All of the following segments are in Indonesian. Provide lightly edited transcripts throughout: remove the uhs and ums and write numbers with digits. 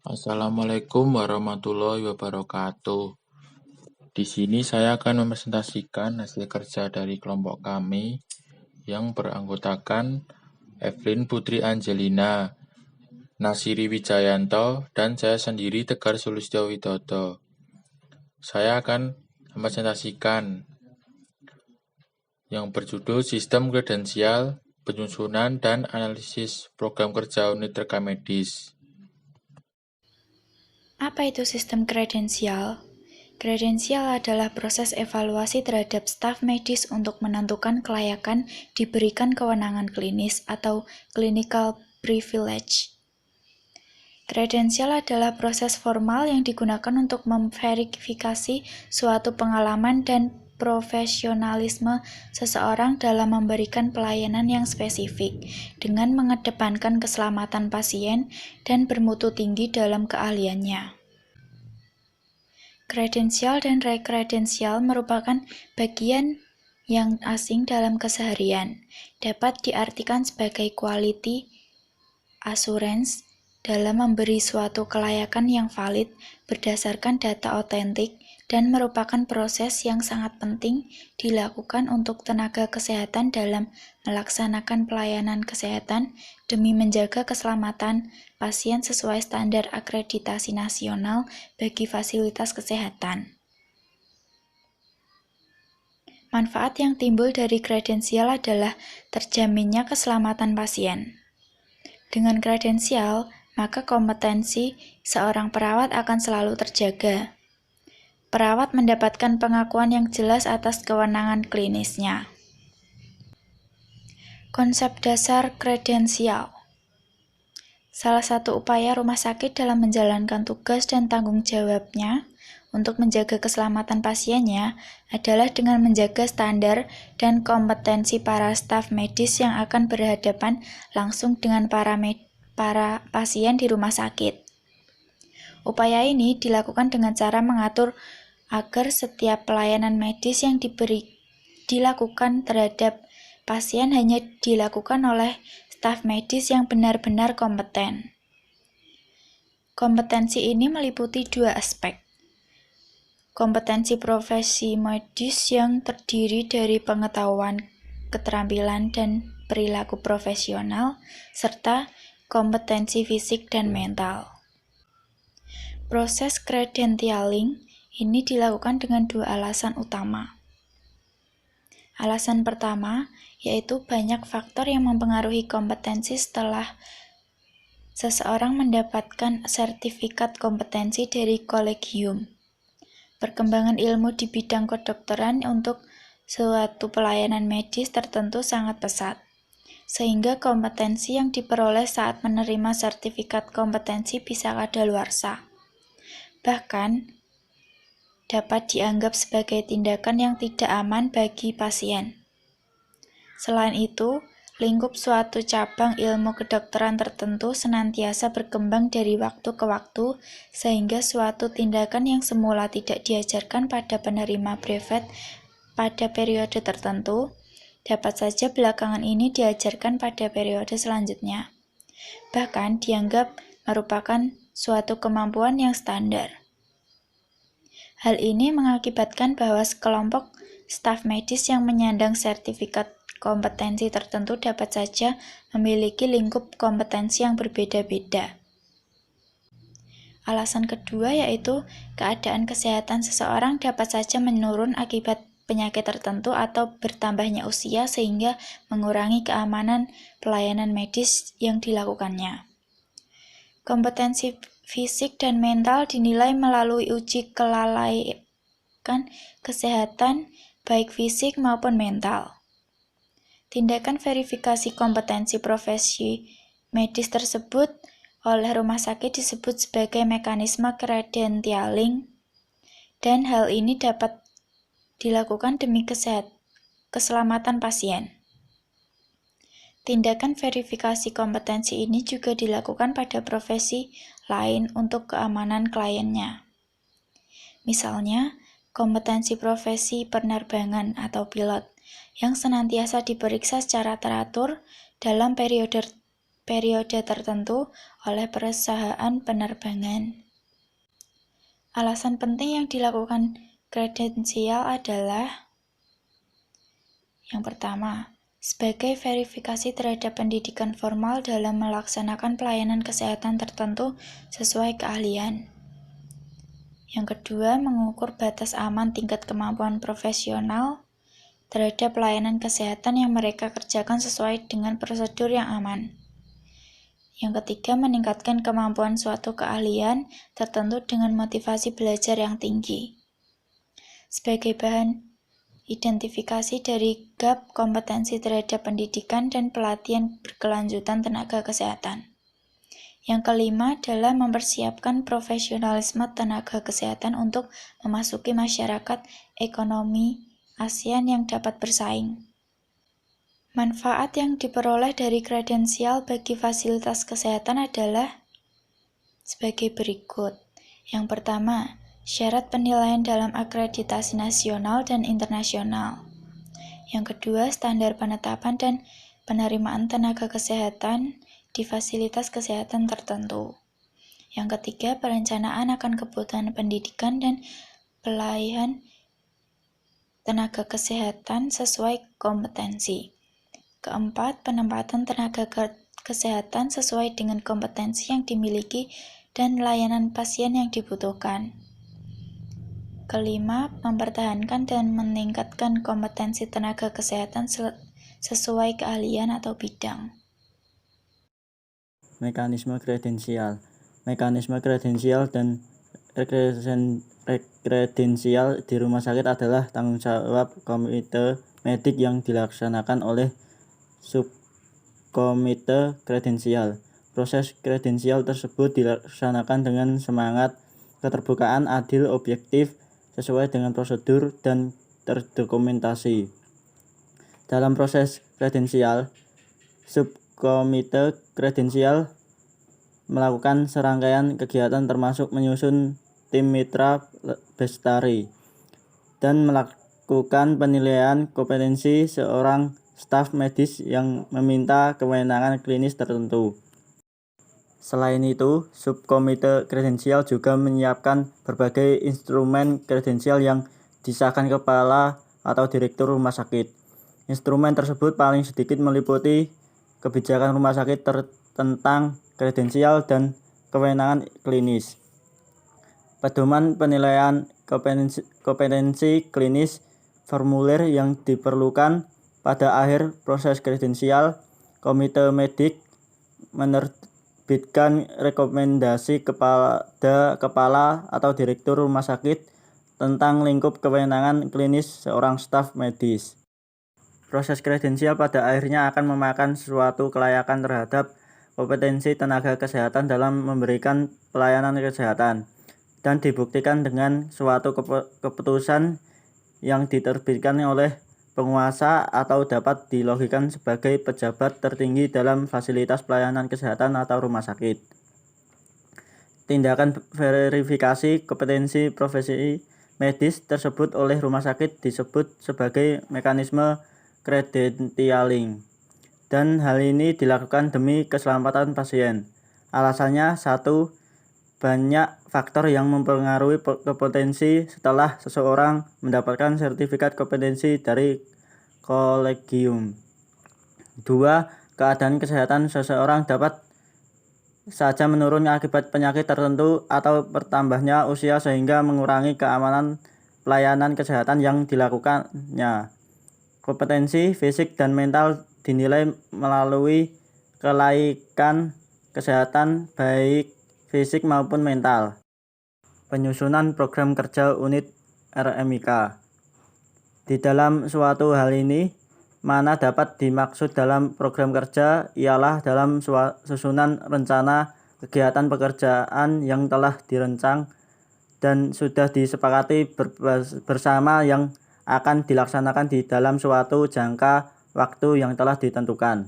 Assalamualaikum warahmatullahi wabarakatuh. Di sini saya akan mempresentasikan hasil kerja dari kelompok kami yang beranggotakan Evelyn Putri Angelina, Nasiri Wijayanto, dan saya sendiri Tegar Sulistyo Widodo. Saya akan mempresentasikan yang berjudul Sistem Kredensial, Penyusunan dan Analisis Program Kerja Unit Rekam Medis. Apa itu sistem kredensial? Kredensial adalah proses evaluasi terhadap staf medis untuk menentukan kelayakan diberikan kewenangan klinis atau clinical privilege. Kredensial adalah proses formal yang digunakan untuk memverifikasi suatu pengalaman dan profesionalisme seseorang dalam memberikan pelayanan yang spesifik, dengan mengedepankan keselamatan pasien dan bermutu tinggi dalam keahliannya. Kredensial dan rekredensial merupakan bagian yang asing dalam keseharian, dapat diartikan sebagai quality assurance dalam memberi suatu kelayakan yang valid berdasarkan data otentik dan merupakan proses yang sangat penting dilakukan untuk tenaga kesehatan dalam melaksanakan pelayanan kesehatan demi menjaga keselamatan pasien sesuai standar akreditasi nasional bagi fasilitas kesehatan. Manfaat yang timbul dari kredensial adalah terjaminnya keselamatan pasien. Dengan kredensial, maka kompetensi seorang perawat akan selalu terjaga. Perawat mendapatkan pengakuan yang jelas atas kewenangan klinisnya. Konsep dasar kredensial. Salah satu upaya rumah sakit dalam menjalankan tugas dan tanggung jawabnya untuk menjaga keselamatan pasiennya adalah dengan menjaga standar dan kompetensi para staf medis yang akan berhadapan langsung dengan para pasien di rumah sakit. Upaya ini dilakukan dengan cara mengatur agar setiap pelayanan medis yang dilakukan terhadap pasien hanya dilakukan oleh staf medis yang benar-benar kompeten. Kompetensi ini meliputi dua aspek. Kompetensi profesi medis yang terdiri dari pengetahuan, keterampilan, dan perilaku profesional, serta kompetensi fisik dan mental. Proses credentialing ini dilakukan dengan dua alasan utama. Alasan pertama yaitu banyak faktor yang mempengaruhi kompetensi setelah seseorang mendapatkan sertifikat kompetensi dari kolegium. Perkembangan ilmu di bidang kedokteran untuk suatu pelayanan medis tertentu sangat pesat, sehingga kompetensi yang diperoleh saat menerima sertifikat kompetensi bisa kadaluarsa. Bahkan, dapat dianggap sebagai tindakan yang tidak aman bagi pasien. Selain itu, lingkup suatu cabang ilmu kedokteran tertentu senantiasa berkembang dari waktu ke waktu, sehingga suatu tindakan yang semula tidak diajarkan pada penerima brevet pada periode tertentu, dapat saja belakangan ini diajarkan pada periode selanjutnya. Bahkan dianggap merupakan suatu kemampuan yang standar. Hal ini mengakibatkan bahwa sekelompok staf medis yang menyandang sertifikat kompetensi tertentu dapat saja memiliki lingkup kompetensi yang berbeda-beda. Alasan kedua yaitu keadaan kesehatan seseorang dapat saja menurun akibat penyakit tertentu atau bertambahnya usia sehingga mengurangi keamanan pelayanan medis yang dilakukannya. Kompetensi fisik dan mental dinilai melalui uji kelayakan kesehatan baik fisik maupun mental. Tindakan verifikasi kompetensi profesi medis tersebut oleh rumah sakit disebut sebagai mekanisme credentialing, dan hal ini dapat dilakukan demi keselamatan pasien. Tindakan verifikasi kompetensi ini juga dilakukan pada profesi lain untuk keamanan kliennya. Misalnya, kompetensi profesi penerbangan atau pilot yang senantiasa diperiksa secara teratur dalam periode periode tertentu oleh perusahaan penerbangan. Alasan penting yang dilakukan kredensial adalah: yang pertama, sebagai verifikasi terhadap pendidikan formal dalam melaksanakan pelayanan kesehatan tertentu sesuai keahlian. Yang kedua, mengukur batas aman tingkat kemampuan profesional terhadap pelayanan kesehatan yang mereka kerjakan sesuai dengan prosedur yang aman. Yang ketiga, meningkatkan kemampuan suatu keahlian tertentu dengan motivasi belajar yang tinggi. Sebagai bahan identifikasi dari gap kompetensi terhadap pendidikan dan pelatihan berkelanjutan tenaga kesehatan. Yang kelima adalah mempersiapkan profesionalisme tenaga kesehatan untuk memasuki masyarakat ekonomi ASEAN yang dapat bersaing. Manfaat yang diperoleh dari kredensial bagi fasilitas kesehatan adalah sebagai berikut. Yang pertama, syarat penilaian dalam akreditasi nasional dan internasional. Yang kedua, standar penetapan dan penerimaan tenaga kesehatan di fasilitas kesehatan tertentu. Yang ketiga, perencanaan akan kebutuhan pendidikan dan pelayanan tenaga kesehatan sesuai kompetensi. Keempat, penempatan tenaga kesehatan sesuai dengan kompetensi yang dimiliki dan layanan pasien yang dibutuhkan. Kelima, mempertahankan dan meningkatkan kompetensi tenaga kesehatan sesuai keahlian atau bidang. Mekanisme kredensial. Mekanisme kredensial dan kredensial di rumah sakit adalah tanggung jawab komite medik yang dilaksanakan oleh subkomite kredensial. Proses kredensial tersebut dilaksanakan dengan semangat keterbukaan, adil, objektif, sesuai dengan prosedur, dan terdokumentasi. Dalam proses kredensial, subkomite kredensial melakukan serangkaian kegiatan termasuk menyusun tim mitra bestari dan melakukan penilaian kompetensi seorang staf medis yang meminta kewenangan klinis tertentu. Selain itu, subkomite kredensial juga menyiapkan berbagai instrumen kredensial yang disahkan kepala atau direktur rumah sakit. Instrumen tersebut paling sedikit meliputi kebijakan rumah sakit tentang kredensial dan kewenangan klinis, pedoman penilaian kompetensi klinis, formulir yang diperlukan pada akhir proses kredensial. Komite medik menerbitkan rekomendasi kepada kepala atau direktur rumah sakit tentang lingkup kewenangan klinis seorang staf medis. Proses kredensial pada akhirnya akan memakan suatu kelayakan terhadap kompetensi tenaga kesehatan dalam memberikan pelayanan kesehatan dan dibuktikan dengan suatu keputusan yang diterbitkan oleh penguasa atau dapat dilogikakan sebagai pejabat tertinggi dalam fasilitas pelayanan kesehatan atau rumah sakit. Tindakan verifikasi kompetensi profesi medis tersebut oleh rumah sakit disebut sebagai mekanisme kredensialing, dan hal ini dilakukan demi keselamatan pasien. Alasannya, satu, banyak faktor yang mempengaruhi kompetensi setelah seseorang mendapatkan sertifikat kompetensi dari kolegium. 2. Keadaan kesehatan seseorang dapat saja menurun akibat penyakit tertentu atau bertambahnya usia sehingga mengurangi keamanan pelayanan kesehatan yang dilakukannya. Kompetensi fisik dan mental dinilai melalui kelaikan kesehatan baik fisik maupun mental. Penyusunan program kerja unit RMIK. Di dalam suatu hal ini, mana dapat dimaksud dalam program kerja ialah dalam susunan rencana kegiatan pekerjaan yang telah dirancang dan sudah disepakati bersama yang akan dilaksanakan di dalam suatu jangka waktu yang telah ditentukan.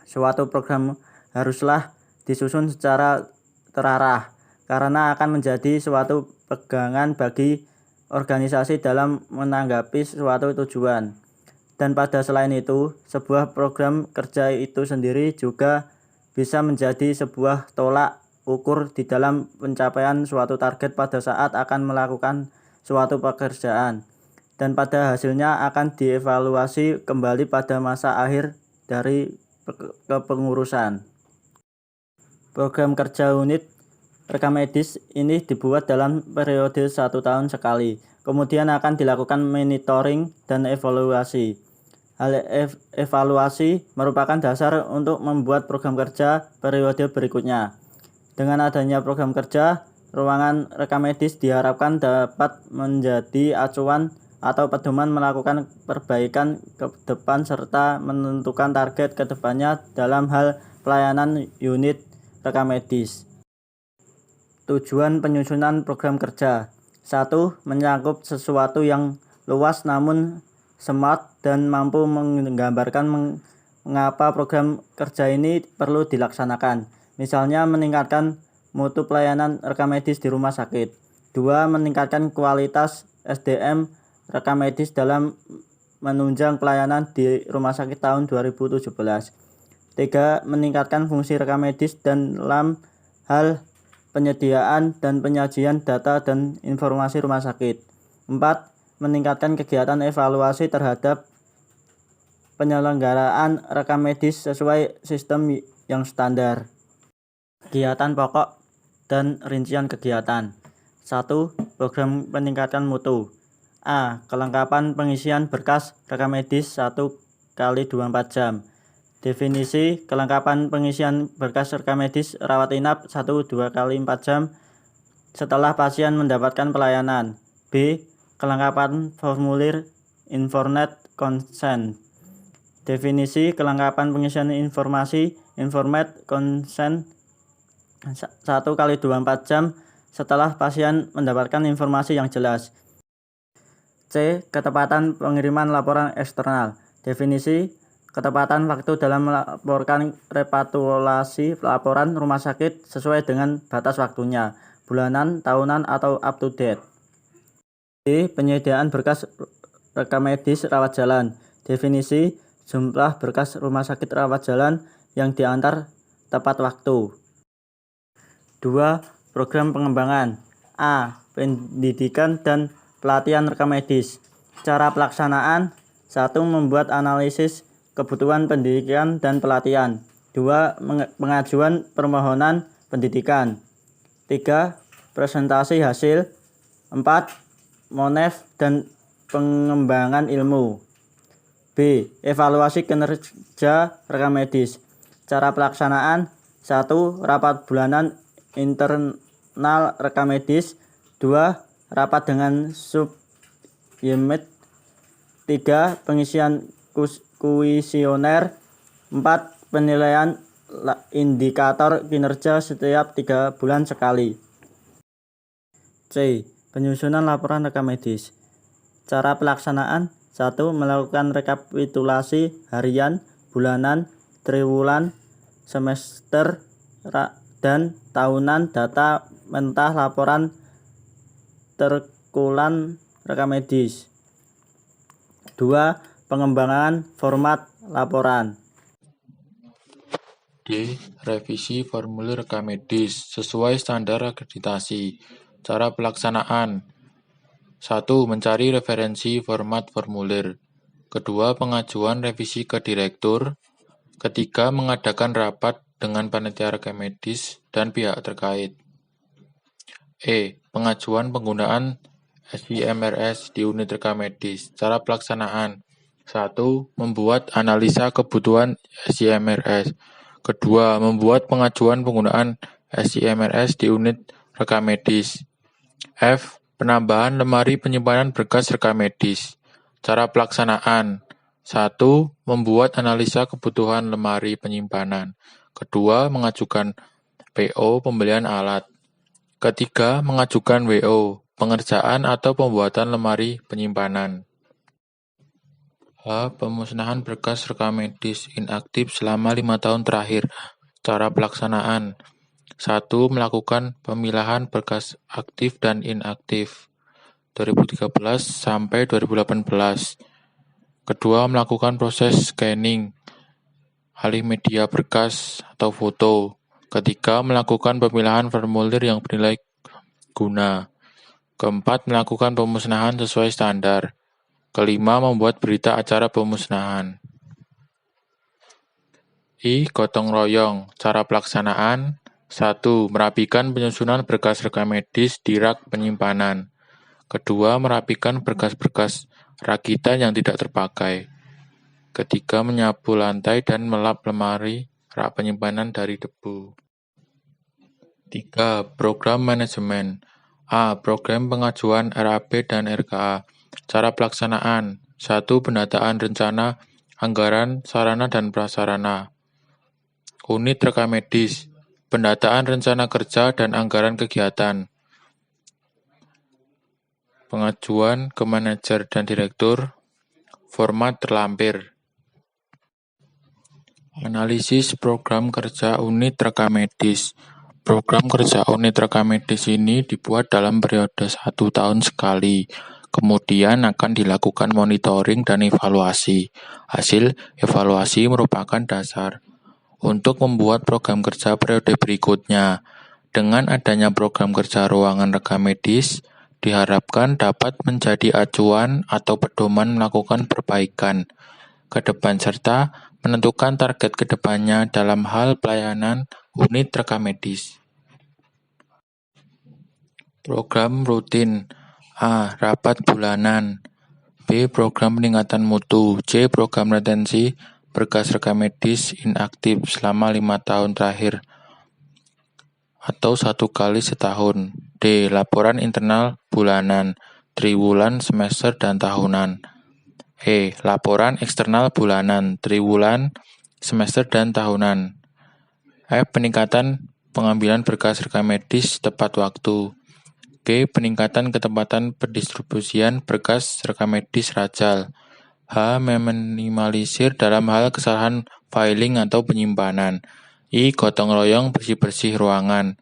Suatu program haruslah disusun secara terarah karena akan menjadi suatu pegangan bagi organisasi dalam menanggapi suatu tujuan. Dan pada selain itu, sebuah program kerja itu sendiri juga bisa menjadi sebuah tolak ukur di dalam pencapaian suatu target pada saat akan melakukan suatu pekerjaan, dan pada hasilnya akan dievaluasi kembali pada masa akhir dari kepengurusan. Program kerja unit rekam medis ini dibuat dalam periode 1 tahun sekali, kemudian akan dilakukan monitoring dan evaluasi. Hal evaluasi merupakan dasar untuk membuat program kerja periode berikutnya. Dengan adanya program kerja, ruangan rekam medis diharapkan dapat menjadi acuan atau pedoman melakukan perbaikan ke depan serta menentukan target ke depannya dalam hal pelayanan unit rekam medis. Tujuan penyusunan program kerja. 1. Mencakup sesuatu yang luas namun smart dan mampu menggambarkan mengapa program kerja ini perlu dilaksanakan. Misalnya meningkatkan mutu pelayanan rekam medis di rumah sakit. 2. Meningkatkan kualitas SDM rekam medis dalam menunjang pelayanan di rumah sakit tahun 2017. 3. Meningkatkan fungsi rekam medis dalam hal penyediaan dan penyajian data dan informasi rumah sakit. 4. Meningkatkan kegiatan evaluasi terhadap penyelenggaraan rekam medis sesuai sistem yang standar. Kegiatan pokok dan rincian kegiatan. 1. Program peningkatan mutu. A. Kelengkapan pengisian berkas rekam medis 1 kali 24 jam. Definisi kelengkapan pengisian berkas rekam medis rawat inap 1-2 kali 4 jam setelah pasien mendapatkan pelayanan. B. Kelengkapan formulir Informed Consent. Definisi kelengkapan pengisian informasi Informed Consent 1 kali 24 jam setelah pasien mendapatkan informasi yang jelas. C. Ketepatan pengiriman laporan eksternal. Definisi ketepatan waktu dalam melaporkan rekapitulasi laporan rumah sakit sesuai dengan batas waktunya, bulanan, tahunan, atau up to date. D. Penyediaan berkas rekam medis rawat jalan. Definisi jumlah berkas rumah sakit rawat jalan yang diantar tepat waktu. 2. Program pengembangan. A. Pendidikan dan pelatihan rekam medis. Cara pelaksanaan. 1. Membuat analisis kebutuhan pendidikan dan pelatihan. 2. Pengajuan permohonan pendidikan. 3. Presentasi hasil. 4. Monef dan pengembangan ilmu. B. Evaluasi kinerja rekam medis. Cara pelaksanaan. 1. Rapat bulanan internal rekam medis. 2. Rapat dengan sub-unit. 3. Pengisian kuesioner. 4. Penilaian indikator kinerja setiap 3 bulan sekali. C. Penyusunan laporan rekam medis. Cara pelaksanaan. 1. Melakukan rekapitulasi harian, bulanan, triwulan, semester, dan tahunan data mentah laporan terkulan rekam medis. 2. Pengembangan format laporan. D. Revisi formulir rekam medis sesuai standar akreditasi. Cara pelaksanaan. 1. Mencari referensi format formulir. 2. Pengajuan revisi ke direktur. 3. Mengadakan rapat dengan panitia rekam medis dan pihak terkait. E. Pengajuan penggunaan SIMRS di unit rekam medis. Cara pelaksanaan. 1. Membuat analisa kebutuhan SIMRS. 2. Membuat pengajuan penggunaan SIMRS di unit rekam medis. F. Penambahan lemari penyimpanan berkas rekam medis. Cara pelaksanaan. 1. Membuat analisa kebutuhan lemari penyimpanan. 2. Mengajukan PO pembelian alat. 3. Mengajukan WO pengerjaan atau pembuatan lemari penyimpanan. H. Pemusnahan berkas rekam medis inaktif selama 5 tahun terakhir. Cara pelaksanaan. 1. Melakukan pemilahan berkas aktif dan inaktif 2013 sampai 2018. 2. Melakukan proses scanning alih media berkas atau foto. Ketiga, melakukan pemilahan formulir yang bernilai guna. Keempat, melakukan pemusnahan sesuai standar. Kelima, membuat berita acara pemusnahan. Gotong royong. Cara pelaksanaan. 1. Merapikan penyusunan berkas rekam medis di rak penyimpanan. Kedua, merapikan berkas-berkas rakitan yang tidak terpakai. Ketiga, menyapu lantai dan melap lemari rak penyimpanan dari debu. 3. Program manajemen. A. Program pengajuan RAP dan RKA. Cara pelaksanaan. 1. Pendataan rencana, anggaran, sarana dan prasarana. Unit rekam medis. Pendataan rencana kerja dan anggaran kegiatan. Pengajuan ke manajer dan direktur. Format terlampir. Analisis program kerja unit rekam medis. Program kerja unit rekam medis ini dibuat dalam periode 1 tahun sekali. Kemudian akan dilakukan monitoring dan evaluasi. Hasil evaluasi merupakan dasar untuk membuat program kerja periode berikutnya. Dengan adanya program kerja ruangan rekam medis, diharapkan dapat menjadi acuan atau pedoman melakukan perbaikan ke depan serta menentukan target ke depannya dalam hal pelayanan unit rekam medis. Program rutin. A. Rapat bulanan. B. Program peningkatan mutu. C. Program retensi berkas rekam medis inaktif selama 5 tahun terakhir atau 1 kali setahun. D. Laporan internal bulanan, triwulan, semester, dan tahunan. E. Laporan eksternal bulanan, triwulan, semester, dan tahunan. F. Peningkatan pengambilan berkas rekam medis tepat waktu. G. Peningkatan ketepatan pendistribusian berkas rekam medis rajal. H. Meminimalisir dalam hal kesalahan filing atau penyimpanan. I. Gotong royong bersih-bersih ruangan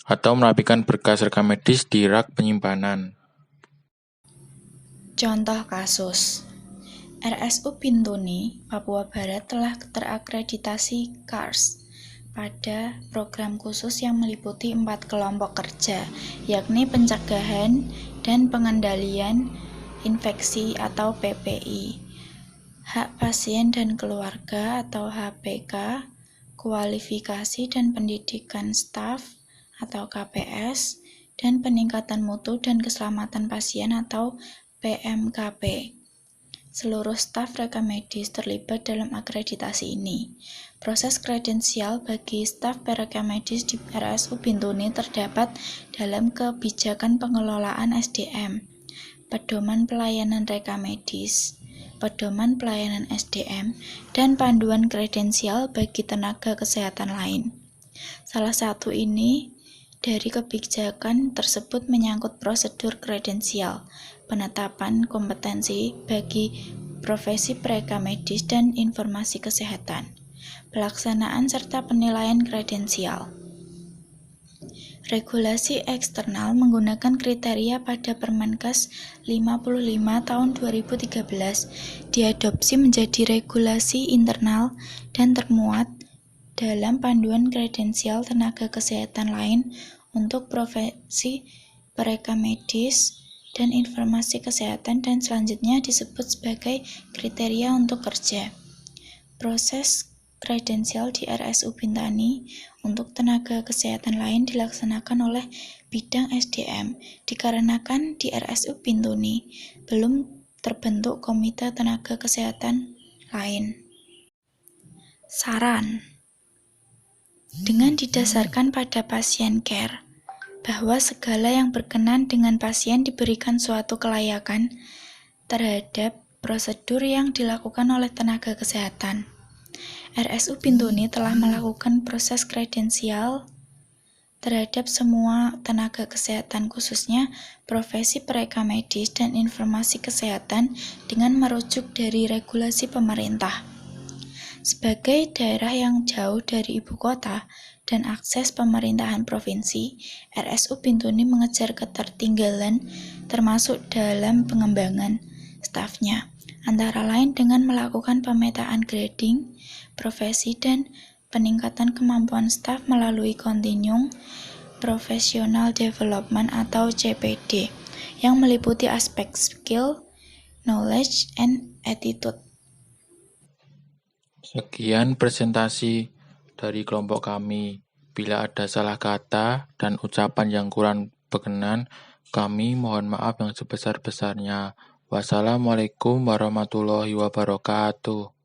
atau merapikan berkas rekam medis di rak penyimpanan. Contoh kasus. RSU Bintuni, Papua Barat telah terakreditasi CARS pada program khusus yang meliputi 4 kelompok kerja, yakni pencegahan dan pengendalian infeksi atau PPI, hak pasien dan keluarga atau HPK, kualifikasi dan pendidikan staf atau KPS, dan peningkatan mutu dan keselamatan pasien atau PMKP. Seluruh staf rekam medis terlibat dalam akreditasi ini. Proses kredensial bagi staf rekam medis di RSU Bintuni terdapat dalam kebijakan pengelolaan SDM, pedoman pelayanan rekam medis, pedoman pelayanan SDM, dan panduan kredensial bagi tenaga kesehatan lain. Salah satu ini dari kebijakan tersebut menyangkut prosedur kredensial, penetapan kompetensi bagi profesi rekam medis dan informasi kesehatan, pelaksanaan serta penilaian kredensial. Regulasi eksternal menggunakan kriteria pada Permenkes 55 tahun 2013 diadopsi menjadi regulasi internal dan termuat dalam panduan kredensial tenaga kesehatan lain untuk profesi rekam medis dan informasi kesehatan dan selanjutnya disebut sebagai kriteria untuk kerja. Proses kredensial di RSU Bintani untuk tenaga kesehatan lain dilaksanakan oleh bidang SDM dikarenakan di RSU Bintuni belum terbentuk komite tenaga kesehatan lain. Saran. Dengan didasarkan pada pasien care, bahwa segala yang berkenan dengan pasien diberikan suatu kelayakan terhadap prosedur yang dilakukan oleh tenaga kesehatan. RSU Bintuni telah melakukan proses kredensial terhadap semua tenaga kesehatan khususnya profesi rekam medis dan informasi kesehatan dengan merujuk dari regulasi pemerintah. Sebagai daerah yang jauh dari ibu kota dan akses pemerintahan provinsi, RSU Bintuni mengejar ketertinggalan termasuk dalam pengembangan stafnya. antara lain dengan melakukan pemetaan grading, profesi, dan peningkatan kemampuan staf melalui Continuing Professional Development atau CPD, yang meliputi aspek skill, knowledge, and attitude. Sekian presentasi dari kelompok kami. Bila ada salah kata dan ucapan yang kurang berkenan, kami mohon maaf yang sebesar-besarnya. Wassalamualaikum warahmatullahi wabarakatuh.